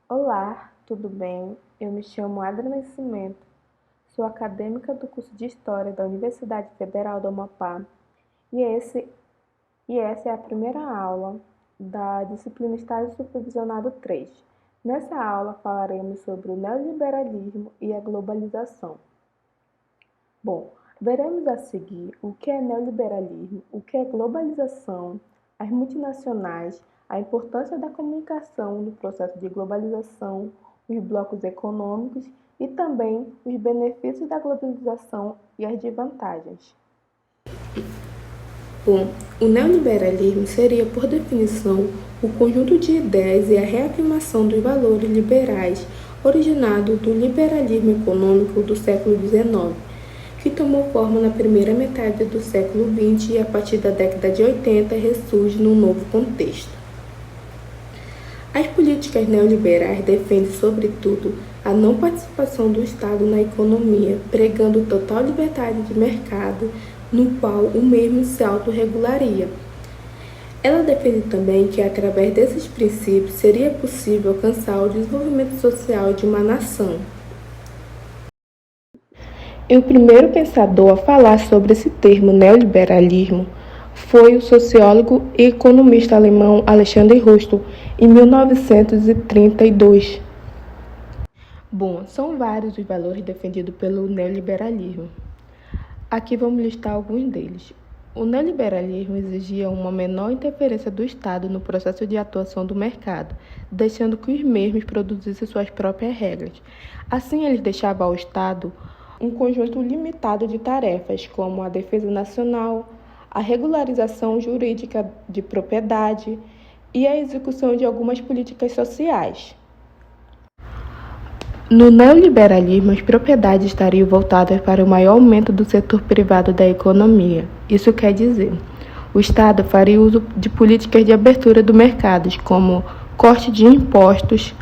Olá, tudo bem? Eu me chamo Adra Nascimento, sou acadêmica do curso de História da Universidade Federal do Amapá e, essa é a primeira aula da disciplina Estágio Supervisionado 3. Nessa aula falaremos sobre o neoliberalismo e a globalização. Bom, veremos a seguir o que é neoliberalismo, o que é globalização, as multinacionais, a importância da comunicação no processo de globalização, os blocos econômicos e também os benefícios da globalização e as desvantagens. Bom, o neoliberalismo seria, por definição, o conjunto de ideias e a reafirmação dos valores liberais originado do liberalismo econômico do século XIX, que tomou forma na primeira metade do século XX e, a partir da década de 80, ressurge num novo contexto. As políticas neoliberais defendem, sobretudo, a não participação do Estado na economia, pregando total liberdade de mercado, no qual o mesmo se autorregularia. Ela defende também que, através desses princípios, seria possível alcançar o desenvolvimento social de uma nação. E o primeiro pensador a falar sobre esse termo neoliberalismo foi o sociólogo e economista alemão Alexander Russell, em 1932. Bom, são vários os valores defendidos pelo neoliberalismo. Aqui vamos listar alguns deles. O neoliberalismo exigia uma menor interferência do Estado no processo de atuação do mercado, deixando que os mesmos produzissem suas próprias regras. Assim, eles deixavam ao Estado um conjunto limitado de tarefas, como a defesa nacional, a regularização jurídica de propriedade e a execução de algumas políticas sociais. No neoliberalismo, as propriedades estariam voltadas para o maior aumento do setor privado da economia. Isso quer dizer, o Estado faria uso de políticas de abertura do mercado, como corte de impostos,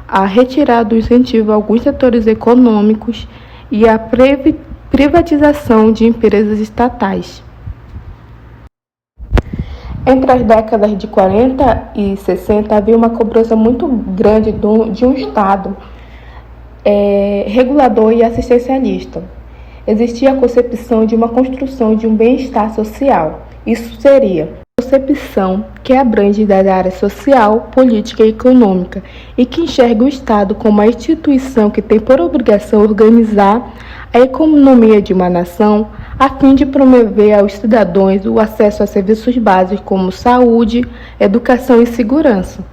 a retirada do incentivo a alguns setores econômicos e a privatização de empresas estatais. Entre as décadas de 40 e 60, havia uma cobrança muito grande de um Estado regulador e assistencialista. Existia a concepção de uma construção de um bem-estar social. Isso seria a concepção que abrange da área social, política e econômica e que enxerga o Estado como a instituição que tem por obrigação organizar a economia de uma nação a fim de promover aos cidadãos o acesso a serviços básicos como saúde, educação e segurança.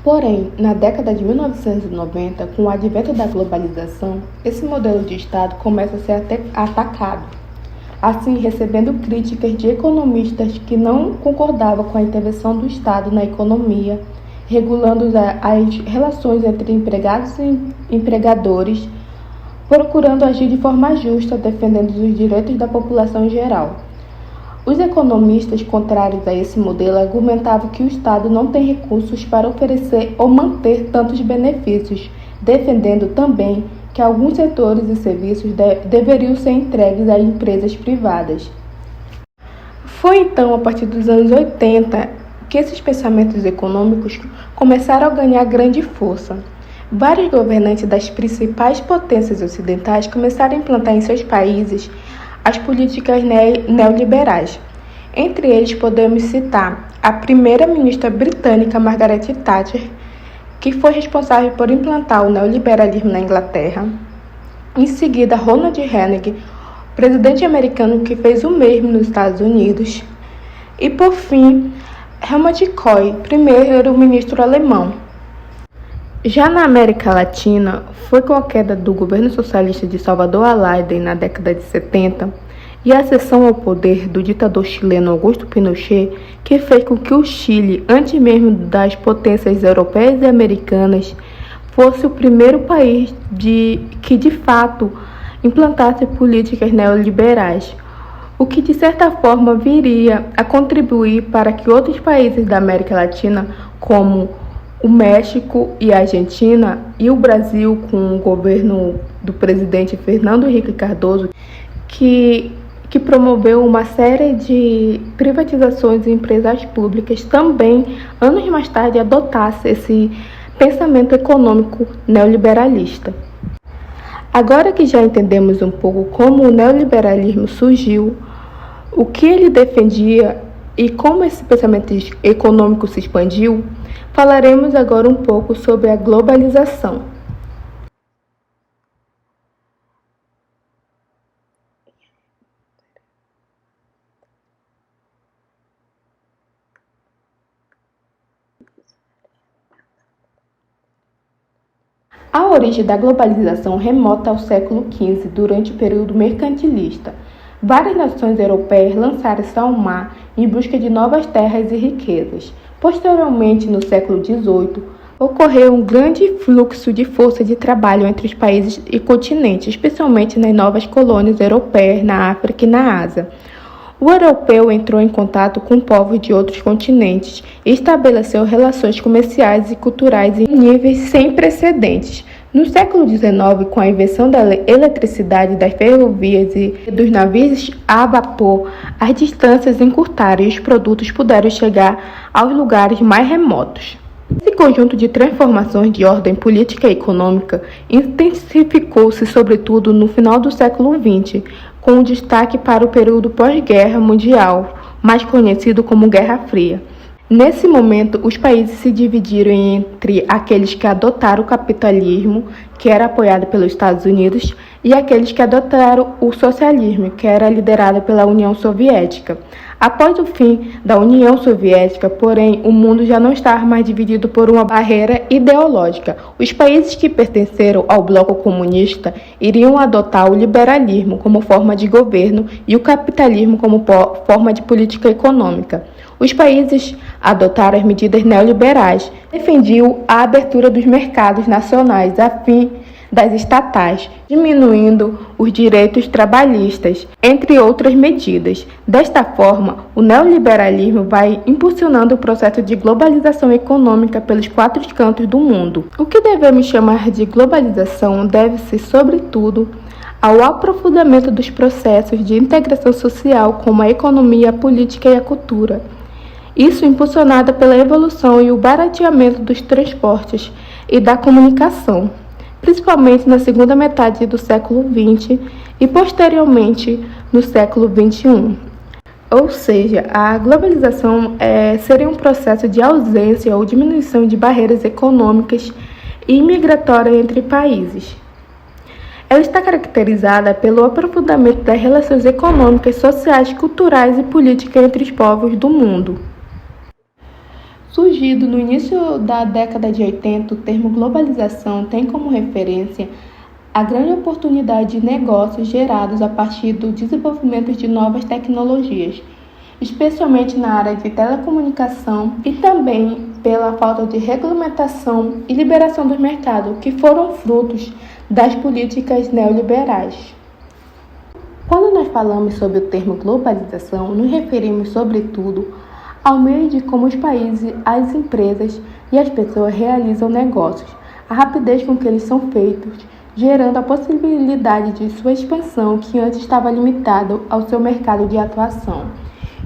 Porém, na década de 1990, com o advento da globalização, esse modelo de Estado começa a ser atacado, assim recebendo críticas de economistas que não concordavam com a intervenção do Estado na economia, regulando as relações entre empregados e empregadores, procurando agir de forma justa, defendendo os direitos da população em geral. Os economistas contrários a esse modelo argumentavam que o Estado não tem recursos para oferecer ou manter tantos benefícios, defendendo também que alguns setores e serviços deveriam ser entregues a empresas privadas. Foi então, a partir dos anos 80, que esses pensamentos econômicos começaram a ganhar grande força. Vários governantes das principais potências ocidentais começaram a implantar em seus países as políticas neoliberais. Entre eles podemos citar a primeira-ministra britânica Margaret Thatcher, que foi responsável por implantar o neoliberalismo na Inglaterra. Em seguida, Ronald Reagan, presidente americano que fez o mesmo nos Estados Unidos. E, por fim, Helmut Kohl, primeiro-ministro alemão. Já na América Latina, foi com a queda do governo socialista de Salvador Allende na década de 70 e a ascensão ao poder do ditador chileno Augusto Pinochet que fez com que o Chile, antes mesmo das potências europeias e americanas, fosse o primeiro país que de fato implantasse políticas neoliberais, o que de certa forma viria a contribuir para que outros países da América Latina, como o México e a Argentina e o Brasil, com o governo do presidente Fernando Henrique Cardoso, que promoveu uma série de privatizações em empresas públicas, também, anos mais tarde, adotasse esse pensamento econômico neoliberalista. Agora que já entendemos um pouco como o neoliberalismo surgiu, o que ele defendia e como esse pensamento econômico se expandiu, falaremos agora um pouco sobre a globalização. A origem da globalização remota ao século XV, durante o período mercantilista. Várias nações europeias lançaram-se ao mar em busca de novas terras e riquezas. Posteriormente, no século XVIII, ocorreu um grande fluxo de força de trabalho entre os países e continentes, especialmente nas novas colônias europeias na África e na Ásia. O europeu entrou em contato com povos de outros continentes e estabeleceu relações comerciais e culturais em níveis sem precedentes. No século XIX, com a invenção da eletricidade, das ferrovias e dos navios a vapor, as distâncias encurtaram e os produtos puderam chegar aos lugares mais remotos. Esse conjunto de transformações de ordem política e econômica intensificou-se sobretudo no final do século XX, com destaque para o período pós-guerra mundial, mais conhecido como Guerra Fria. Nesse momento, os países se dividiram entre aqueles que adotaram o capitalismo, que era apoiado pelos Estados Unidos, e aqueles que adotaram o socialismo, que era liderado pela União Soviética. Após o fim da União Soviética, porém, o mundo já não estava mais dividido por uma barreira ideológica. Os países que pertenceram ao bloco comunista iriam adotar o liberalismo como forma de governo e o capitalismo como forma de política econômica. Os países adotaram as medidas neoliberais, defendiam a abertura dos mercados nacionais a fim das estatais, diminuindo os direitos trabalhistas, entre outras medidas. Desta forma, o neoliberalismo vai impulsionando o processo de globalização econômica pelos 4 cantos do mundo. O que devemos chamar de globalização deve-se, sobretudo, ao aprofundamento dos processos de integração social como a economia, a política e a cultura. Isso impulsionado pela evolução e o barateamento dos transportes e da comunicação, principalmente na segunda metade do século XX e posteriormente no século XXI. Ou seja, a globalização seria um processo de ausência ou diminuição de barreiras econômicas e migratórias entre países. Ela está caracterizada pelo aprofundamento das relações econômicas, sociais, culturais e políticas entre os povos do mundo. Surgido no início da década de 80, o termo globalização tem como referência a grande oportunidade de negócios gerados a partir do desenvolvimento de novas tecnologias, especialmente na área de telecomunicação, e também pela falta de regulamentação e liberação do mercado, que foram frutos das políticas neoliberais. Quando nós falamos sobre o termo globalização, nos referimos sobretudo ao meio de como os países, as empresas e as pessoas realizam negócios, a rapidez com que eles são feitos, gerando a possibilidade de sua expansão, que antes estava limitado ao seu mercado de atuação.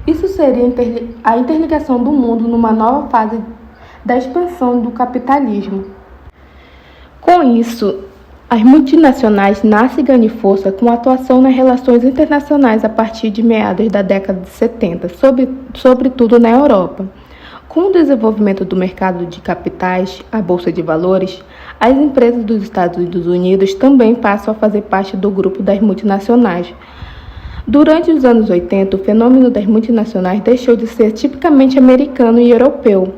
Isso seria a interligação do mundo numa nova fase da expansão do capitalismo. Com isso, as multinacionais nascem e ganham força com a atuação nas relações internacionais a partir de meados da década de 70, sobretudo na Europa. Com o desenvolvimento do mercado de capitais, a Bolsa de Valores, as empresas dos Estados Unidos também passam a fazer parte do grupo das multinacionais. Durante os anos 80, o fenômeno das multinacionais deixou de ser tipicamente americano e europeu,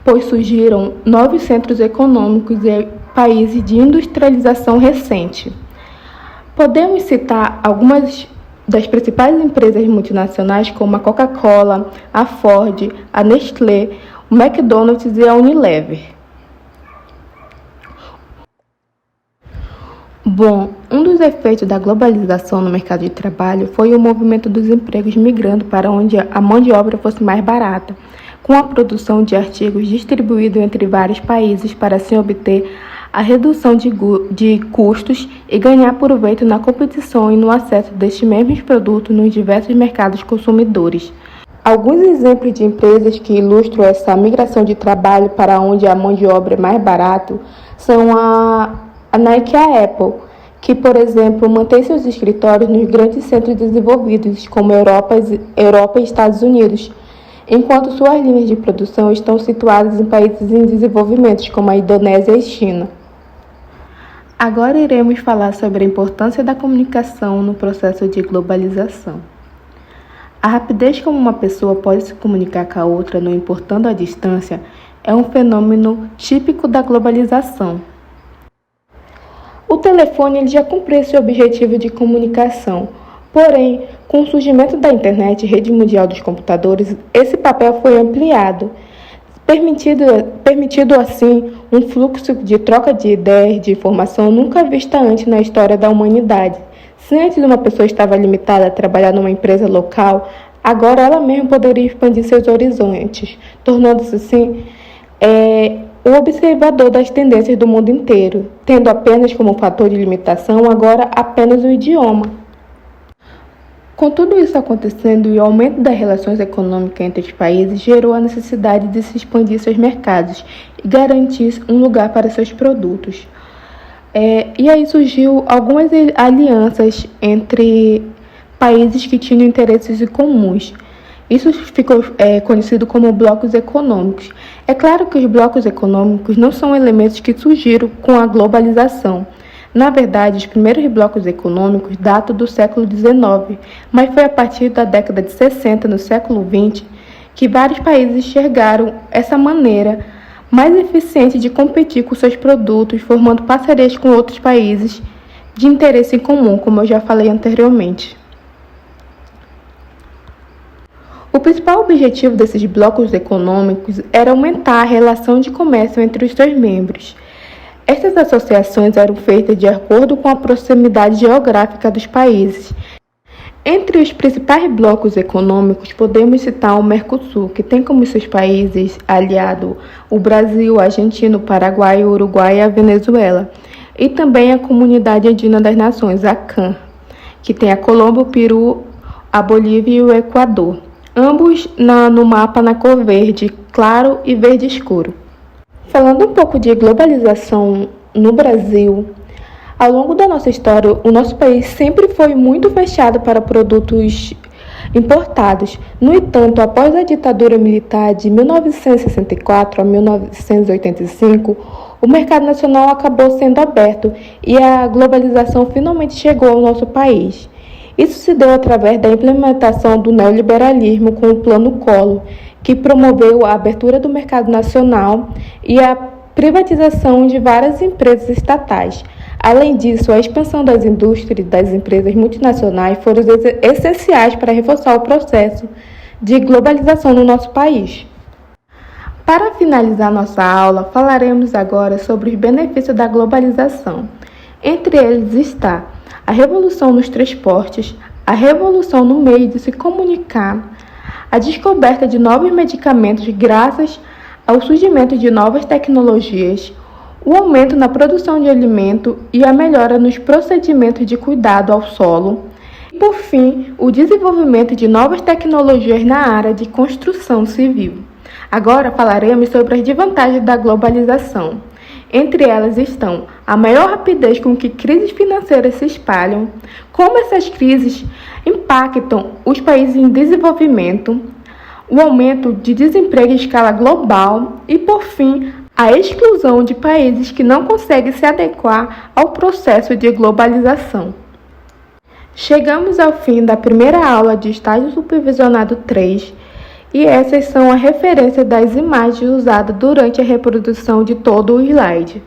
pois surgiram novos centros econômicos e países de industrialização recente. Podemos citar algumas das principais empresas multinacionais como a Coca-Cola, a Ford, a Nestlé, o McDonald's e a Unilever. Bom, um dos efeitos da globalização no mercado de trabalho foi o movimento dos empregos migrando para onde a mão de obra fosse mais barata, com a produção de artigos distribuídos entre vários países para assim obter a redução de custos e ganhar proveito na competição e no acesso destes mesmos produtos nos diversos mercados consumidores. Alguns exemplos de empresas que ilustram essa migração de trabalho para onde a mão de obra é mais barato são a Nike e a Apple, que, por exemplo, mantém seus escritórios nos grandes centros desenvolvidos, como Europa e Estados Unidos, enquanto suas linhas de produção estão situadas em países em desenvolvimento, como a Indonésia e China. Agora iremos falar sobre a importância da comunicação no processo de globalização. A rapidez como uma pessoa pode se comunicar com a outra, não importando a distância, é um fenômeno típico da globalização. O telefone já cumpriu seu objetivo de comunicação, porém, com o surgimento da internet e rede mundial dos computadores, esse papel foi ampliado, permitido assim um fluxo de troca de ideias, de informação nunca vista antes na história da humanidade. Se antes uma pessoa estava limitada a trabalhar numa empresa local, agora ela mesma poderia expandir seus horizontes, tornando-se assim o observador das tendências do mundo inteiro, tendo apenas como fator de limitação agora apenas o idioma. Com tudo isso acontecendo e o aumento das relações econômicas entre os países gerou a necessidade de se expandir seus mercados e garantir um lugar para seus produtos. E aí surgiu algumas alianças entre países que tinham interesses em comuns. Isso ficou conhecido como blocos econômicos. É claro que os blocos econômicos não são elementos que surgiram com a globalização. Na verdade, os primeiros blocos econômicos datam do século XIX, mas foi a partir da década de 60, no século XX, que vários países enxergaram essa maneira mais eficiente de competir com seus produtos, formando parcerias com outros países de interesse em comum, como eu já falei anteriormente. O principal objetivo desses blocos econômicos era aumentar a relação de comércio entre os seus membros. Estas associações eram feitas de acordo com a proximidade geográfica dos países. Entre os principais blocos econômicos, podemos citar o Mercosul, que tem como seus países aliados o Brasil, a Argentina, o Paraguai, o Uruguai e a Venezuela. E também a Comunidade Andina das Nações, a CAN, que tem a Colômbia, o Peru, a Bolívia e o Equador. Ambos no mapa na cor verde claro e verde escuro. Falando um pouco de globalização no Brasil, ao longo da nossa história, o nosso país sempre foi muito fechado para produtos importados. No entanto, após a ditadura militar de 1964 a 1985, o mercado nacional acabou sendo aberto e a globalização finalmente chegou ao nosso país. Isso se deu através da implementação do neoliberalismo com o Plano Collor, que promoveu a abertura do mercado nacional e a privatização de várias empresas estatais. Além disso, a expansão das indústrias e das empresas multinacionais foram essenciais para reforçar o processo de globalização no nosso país. Para finalizar nossa aula, falaremos agora sobre os benefícios da globalização. Entre eles está a revolução nos transportes, a revolução no meio de se comunicar, a descoberta de novos medicamentos graças ao surgimento de novas tecnologias, o aumento na produção de alimento e a melhora nos procedimentos de cuidado ao solo, e, por fim, o desenvolvimento de novas tecnologias na área de construção civil. Agora falaremos sobre as desvantagens da globalização. Entre elas estão a maior rapidez com que crises financeiras se espalham, como essas crises impactam os países em desenvolvimento, o aumento de desemprego em escala global e, por fim, a exclusão de países que não conseguem se adequar ao processo de globalização. Chegamos ao fim da primeira aula de estágio supervisionado 3 e essas são as referências das imagens usadas durante a reprodução de todo o slide.